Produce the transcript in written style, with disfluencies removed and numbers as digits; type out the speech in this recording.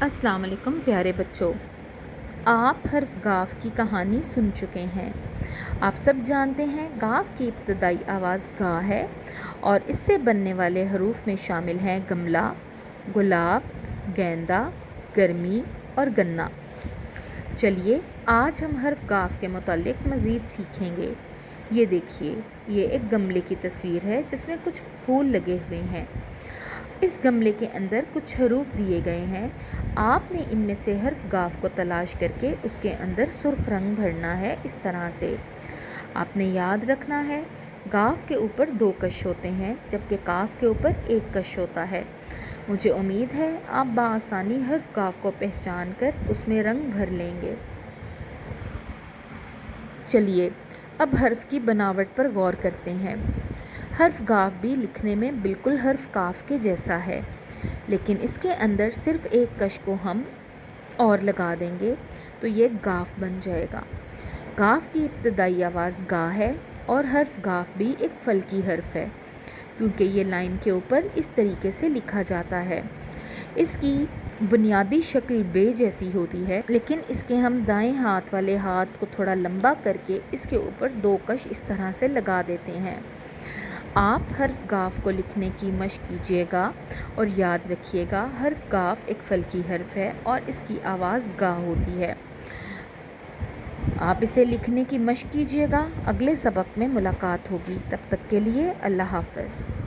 अस्सलाम वालेकुम प्यारे बच्चों। आप हर्फ गाफ की कहानी सुन चुके हैं। आप सब जानते हैं गाफ की इब्तदाई आवाज़ गा है और इससे बनने वाले हरूफ में शामिल हैं गमला, गुलाब, गेंदा, गर्मी और गन्ना। चलिए आज हम हर्फ गाफ के मुतालिक मज़ीद सीखेंगे। ये देखिए, ये एक गमले की तस्वीर है जिसमें कुछ फूल लगे हुए हैं। इस गमले के अंदर कुछ हरूफ दिए गए हैं। आपने इनमें से हर्फ गाफ को तलाश करके उसके अंदर सुर्ख रंग भरना है। इस तरह से आपने याद रखना है, गाफ के ऊपर 2 कश होते हैं जबकि काफ के ऊपर 1 कश होता है। मुझे उम्मीद है आप बआसानी हर्फ गाफ को पहचान कर उसमें रंग भर लेंगे। चलिए अब हर्फ की बनावट पर गौर करते हैं। हर्फ गाफ भी लिखने में बिल्कुल हर्फ काफ के जैसा है, लेकिन इसके अंदर सिर्फ 1 कश को हम और लगा देंगे तो ये गाफ बन जाएगा। गाफ की इब्तदाई आवाज़ गा है और हर्फ गाफ भी एक फल्की हर्फ है क्योंकि ये लाइन के ऊपर इस तरीके से लिखा जाता है। इसकी बुनियादी शक्ल बे जैसी होती है, लेकिन इसके हम दाएं हाथ वाले हाथ को थोड़ा लंबा करके इसके ऊपर 2 कश इस तरह से लगा देते हैं। आप हर्फ गाफ को लिखने की मशक कीजिएगा और याद रखिएगा हर्फ गाफ एक फल्की हर्फ है और इसकी आवाज़ गा होती है। आप इसे लिखने की मशक कीजिएगा। अगले सबक में मुलाकात होगी। तब तक के लिए अल्लाह हाफ़िज़।